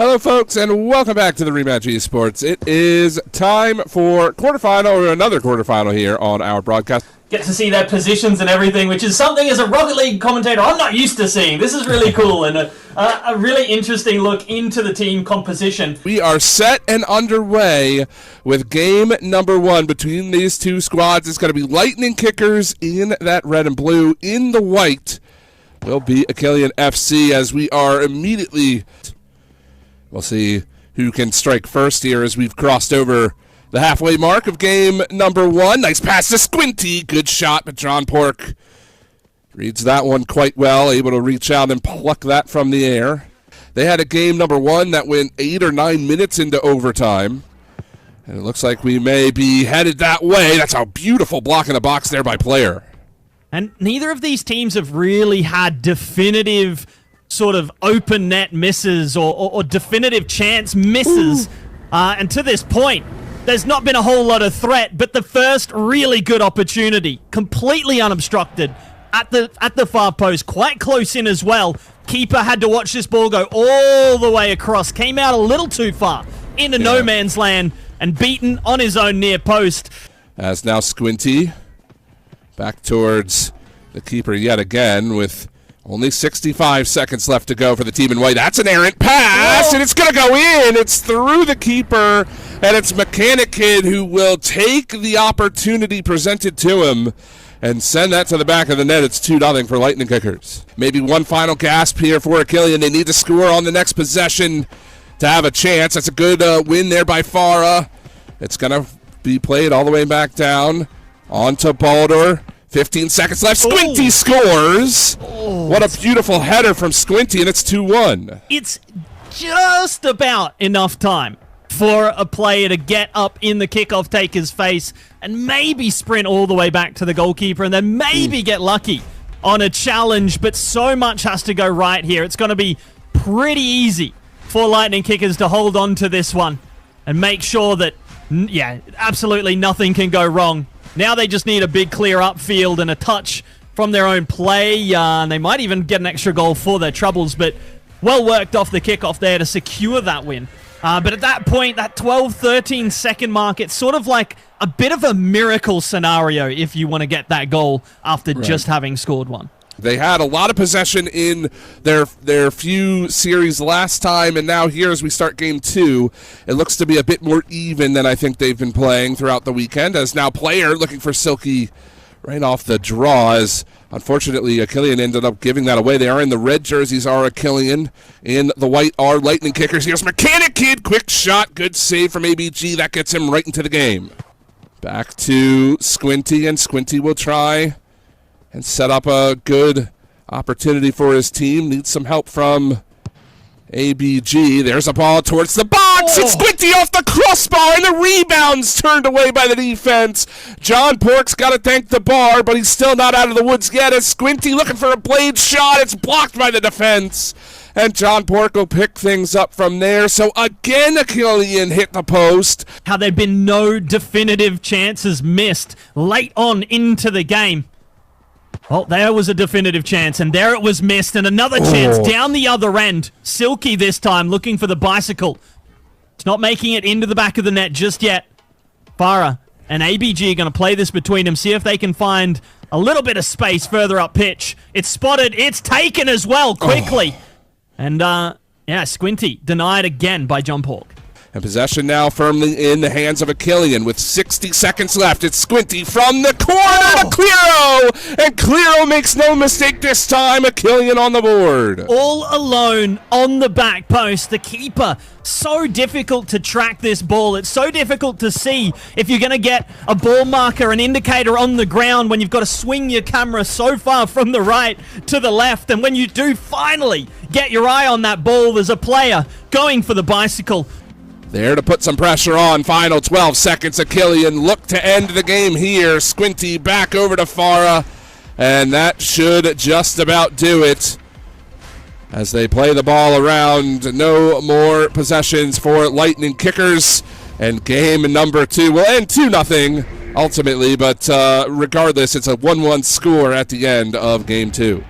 Hello, folks, and welcome back to the Rematch Esports. It is time for quarterfinal, or another quarterfinal here on our broadcast. Get to see their positions and everything, which is something as a Rocket League commentator I'm not used to seeing. This is really cool and a really interesting look into the team composition. We are set and underway with game number one between these two squads. It's going to be Lightning Kickers in that red and blue. In the white will be Akillian FC, as we are immediately... We'll see who can strike first here as we've crossed over the halfway mark of game number one. Nice pass to Squinty. Good shot, but John Pork reads that one quite well, able to reach out and pluck that from the air. They had a game number one that went 8 or 9 minutes into overtime, and it looks like we may be headed that way. That's a beautiful block in the box there by Player. And neither of these teams have really had definitive sort of open net misses or definitive chance misses. And to this point, there's not been a whole lot of threat, but the first really good opportunity, completely unobstructed, at the far post, quite close in as well. Keeper had to watch this ball go all the way across, came out a little too far into no man's land and beaten on his own near post. As now Squinty back towards the keeper yet again with only 65 seconds left to go for the team in white. That's an errant pass, and it's going to go in. It's through the keeper, and it's Mechanic Kid who will take the opportunity presented to him and send that to the back of the net. It's 2-0 for Lightning Kickers. Maybe one final gasp here for Akillian. They need to score on the next possession to have a chance. That's a good win there by Farah. It's going to be played all the way back down onto Baldur. 15 seconds left. Squinty scores. What a beautiful header from Squinty, and it's 2-1. It's just about enough time for a player to get up in the kickoff taker's face and maybe sprint all the way back to the goalkeeper and then maybe get lucky on a challenge, but so much has to go right here. It's going to be pretty easy for Lightning Kickers to hold on to this one and make sure that, absolutely nothing can go wrong. Now they just need a big clear upfield and a touch from their own play. And they might even get an extra goal for their troubles, but well worked off the kickoff there to secure that win. But at that point, that 12-13 second mark, it's sort of like a bit of a miracle scenario if you want to get that goal after just having scored one. They had a lot of possession in their few series last time, and now here as we start game two, it looks to be a bit more even than I think they've been playing throughout the weekend, as now Player looking for Silky right off the draw, as unfortunately Akillian ended up giving that away. They are in the red jerseys, are Akillian. In the white are Lightning Kickers. Here's Mechanic Kid, quick shot, good save from ABG. That gets him right into the game. Back to Squinty, and Squinty will try and set up a good opportunity for his team. Needs some help from ABG. There's a ball towards the box. It's Squinty off the crossbar, and the rebound's turned away by the defense. John Pork's got to thank the bar, but he's still not out of the woods yet. As Squinty looking for a blade shot, it's blocked by the defense. And John Pork will pick things up from there. So again, Akillian hit the post. How there'd been no definitive chances missed late on into the game. Well, there was a definitive chance, and there it was missed, and another chance down the other end. Silky this time, looking for the bicycle. It's not making it into the back of the net just yet. Farah and ABG are going to play this between them, see if they can find a little bit of space further up pitch. It's spotted, it's taken as well, quickly. And, Squinty denied again by John Pork. And possession now firmly in the hands of Akillian with 60 seconds left. It's Squinty from the corner to Clearo! And Clearo makes no mistake this time. Akillian on the board. All alone on the back post. The keeper, so difficult to track this ball. It's so difficult to see if you're going to get a ball marker, an indicator on the ground when you've got to swing your camera so far from the right to the left. And when you do finally get your eye on that ball, there's a player going for the bicycle. There to put some pressure on. Final 12 seconds. Akillian look to end the game here. Squinty back over to Farah. And that should just about do it. As they play the ball around. No more possessions for Lightning Kickers. And game number two will end 2-0 ultimately. But regardless, it's a 1-1 score at the end of game two.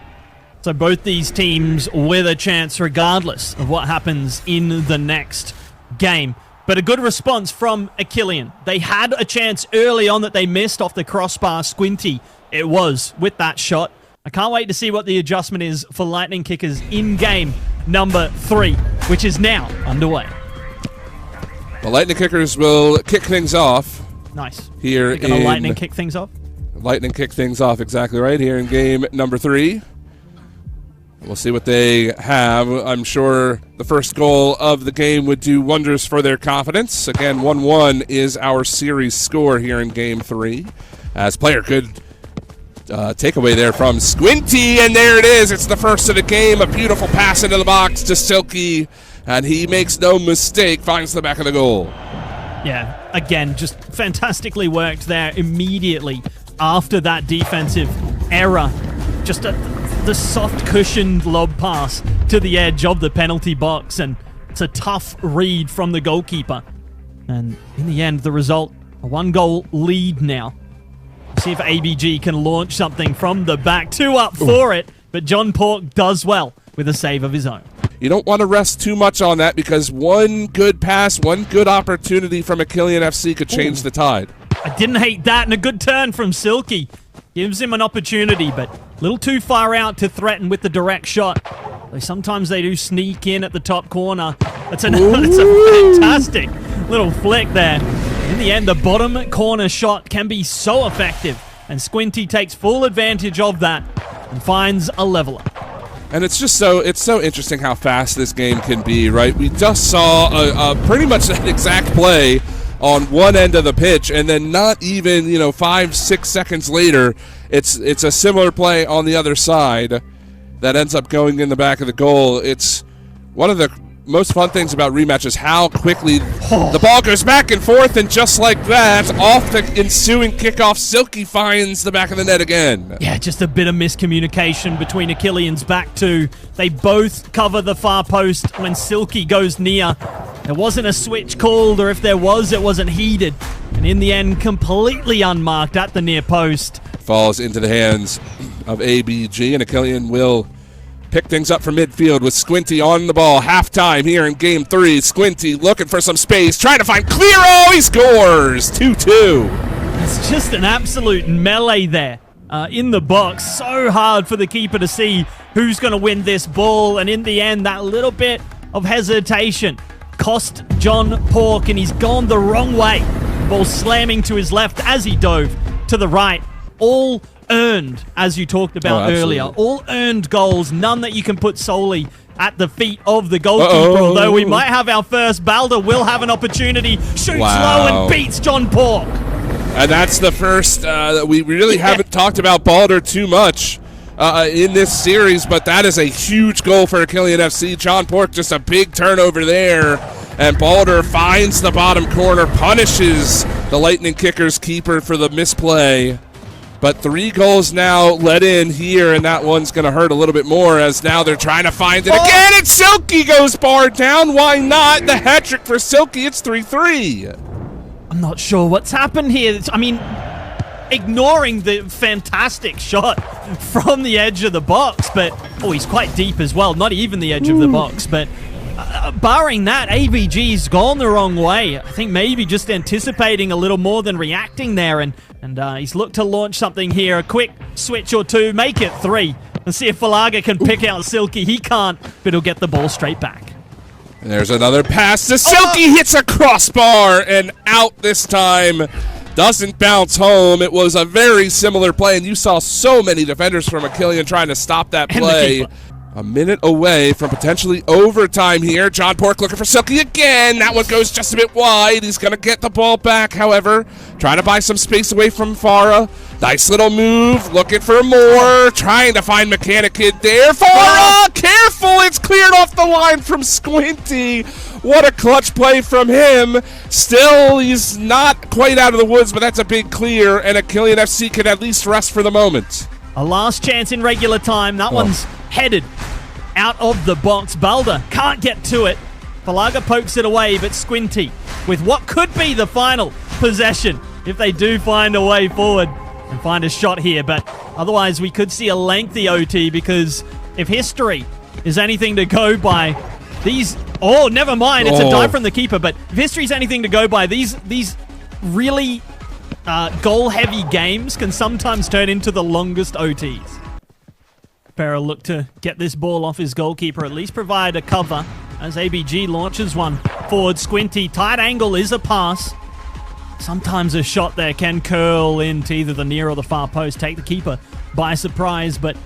So both these teams with a chance regardless of what happens in the next game. But a good response from Akillian. They had a chance early on that they missed off the crossbar. Squinty it was with that shot. I can't wait to see what the adjustment is for Lightning Kickers in game number 3, which is now underway. The Lightning Kickers will kick things off. Nice. Here You're gonna lightning kick things off? Lightning kick things off, exactly right, here in game number 3. We'll see what they have. I'm sure the first goal of the game would do wonders for their confidence. Again, 1-1 is our series score here in game 3. As player good takeaway there from Squinty, and there it is. It's the first of the game. A beautiful pass into the box to Silky, and he makes no mistake, finds the back of the goal. Yeah, again, just fantastically worked there immediately after that defensive error. Just the soft cushioned lob pass to the edge of the penalty box, and it's a tough read from the goalkeeper. And in the end, the result, a 1-goal lead now. See if ABG can launch something from the back. 2 up for it, but John Pork does well with a save of his own. You don't want to rest too much on that, because one good pass, one good opportunity from Akillian FC could change the tide. I didn't hate that, and a good turn from Silky. Gives him an opportunity, but a little too far out to threaten with the direct shot. Sometimes they do sneak in at the top corner. It's a fantastic little flick there. In the end, the bottom corner shot can be so effective, and Squinty takes full advantage of that and finds a leveler. And it's just so interesting how fast this game can be, right? We just saw pretty much that exact play on one end of the pitch, and then not even 5-6 seconds later, it's a similar play on the other side that ends up going in the back of the goal. It's one of the most fun things about rematch is how quickly the ball goes back and forth, and just like that, off the ensuing kickoff, Silky finds the back of the net again. Yeah, just a bit of miscommunication between Akillian's back two. They both cover the far post when Silky goes near. There wasn't a switch called, or if there was, it wasn't heeded. And in the end, completely unmarked at the near post. Falls into the hands of ABG, and Akillian will pick things up from midfield with Squinty on the ball. Halftime here in game 3. Squinty looking for some space, trying to find Clearo. He scores 2-2. It's just an absolute melee there in the box. So hard for the keeper to see who's going to win this ball. And in the end, that little bit of hesitation cost John Pork, and he's gone the wrong way. Ball slamming to his left as he dove to the right. All earned, as you talked about earlier. All earned goals, none that you can put solely at the feet of the goalkeeper. Although we might have our first. Balder will have an opportunity. Shoots low and beats John Pork. And that's the first. We really haven't talked about Balder too much in this series, but that is a huge goal for Akillian FC. John Pork, just a big turnover there. And Balder finds the bottom corner, punishes the Lightning Kickers keeper for the misplay. But 3 goals now let in here, and that one's going to hurt a little bit more, as now they're trying to find it again, and Silky goes barred down. Why not? The hat trick for Silky. It's 3-3. I'm not sure what's happened here. I mean, ignoring the fantastic shot from the edge of the box, but he's quite deep as well. Not even the edge of the box, but barring that, ABG's gone the wrong way. I think maybe just anticipating a little more than reacting there, and he's looked to launch something here. A quick switch or two, make it 3. Let's see if Falaga can pick out Silky. He can't, but he'll get the ball straight back. And there's another pass to Silky. Hits a crossbar and out this time. Doesn't bounce home. It was a very similar play, and you saw so many defenders from Akillian trying to stop that play. A minute away from potentially overtime here. John Pork looking for Silky again. That one goes just a bit wide. He's going to get the ball back, however. Trying to buy some space away from Farah. Nice little move. Looking for more. Trying to find Mechanic Kid there. Farah! Careful! It's cleared off the line from Squinty. What a clutch play from him. Still, he's not quite out of the woods, but that's a big clear, and Akillian FC can at least rest for the moment. A last chance in regular time. That one's headed out of the box. Balder can't get to it. Falaga pokes it away, but Squinty with what could be the final possession if they do find a way forward and find a shot here. But Otherwise, we could see a lengthy OT, because if history is anything to go by, these... Oh, never mind. It's a dive from the keeper. But if history is anything to go by, these really goal-heavy games can sometimes turn into the longest OTs. Farah look to get this ball off his goalkeeper, at least provide a cover as ABG launches one forward. Squinty, tight angle is a pass. Sometimes a shot there can curl into either the near or the far post, take the keeper by surprise, but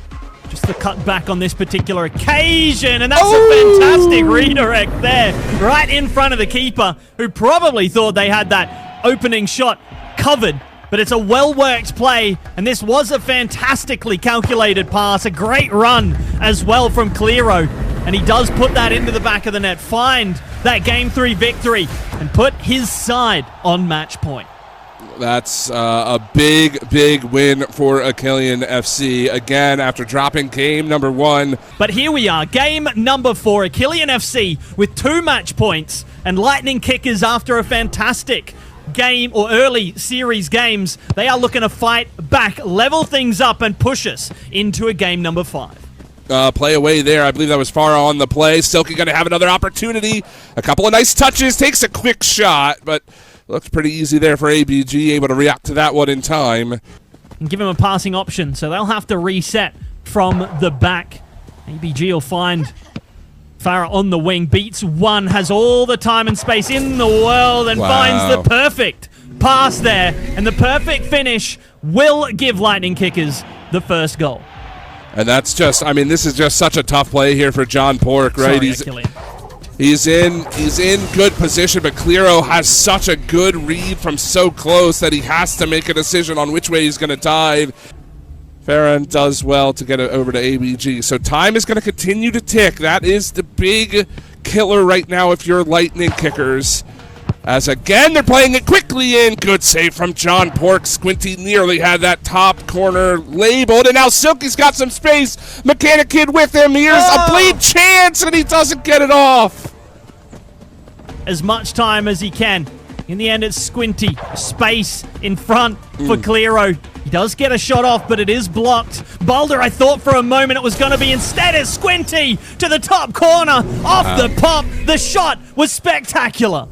just the cut back on this particular occasion, and that's a fantastic redirect there, right in front of the keeper, who probably thought they had that opening shot covered. But it's a well-worked play, and this was a fantastically calculated pass, a great run as well from Clero, and he does put that into the back of the net, find that Game 3 victory, and put his side on match point. That's a big, big win for Akillian FC, again, after dropping game number 1. But here we are, game number 4, Akillian FC with 2 match points, and Lightning Kickers, after a fantastic game or early series games, they are looking to fight back, level things up, and push us into a game number 5. Play away there. I believe that was far on the play. Silky going to have another opportunity. A couple of nice touches. Takes a quick shot, but looks pretty easy there for ABG. Able to react to that one in time. And give him a passing option, so they'll have to reset from the back. ABG will find Farah on the wing. Beats one. Has all the time and space in the world and finds the perfect pass there. And the perfect finish will give Lightning Kickers the first goal. And that's just, I mean, this is just such a tough play here for John Pork, right? Sorry, He's in good position, but Clero has such a good read from so close that he has to make a decision on which way he's going to dive. Farron does well to get it over to ABG. So time is going to continue to tick. That is the big killer right now if you're Lightning Kickers. As again, they're playing it quickly in. Good save from John Pork. Squinty nearly had that top corner labeled. And now Silky's got some space. Mechanic Kid with him. Here's a bleed chance, and he doesn't get it off. As much time as he can. In the end, it's Squinty. Space in front for Clero. He does get a shot off, but it is blocked. Boulder, I thought for a moment it was going to be. Instead, it's Squinty to the top corner. Off the pop. The shot was spectacular.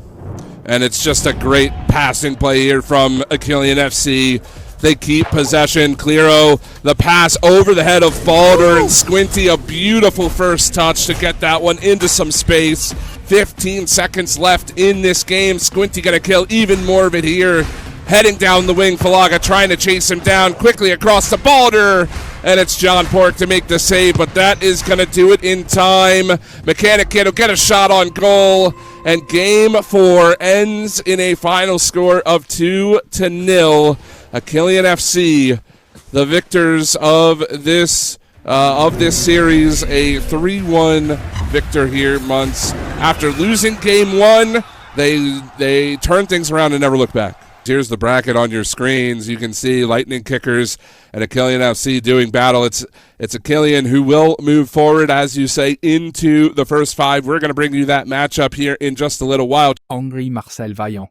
And it's just a great passing play here from Akillian FC. They keep possession. Clero, the pass over the head of Balder, and Squinty, a beautiful first touch to get that one into some space. 15 seconds left in this game. Squinty gonna kill even more of it here. Heading down the wing, Falaga trying to chase him down quickly across the Balder, and it's John Pork to make the save, but that is gonna do it in time. Mechanic Kid will get a shot on goal, and game 4 ends in a final score of 2-0. Akillian FC, the victors of this series, a 3-1 victor here months after losing game 1. They turned things around and never looked back. Here's the bracket on your screens. You can see Lightning Kickers and Akillian FC doing battle. It's Akillian who will move forward, as you say, into the first 5. We're going to bring you that matchup here in just a little while. Angry Marcel Vaillant.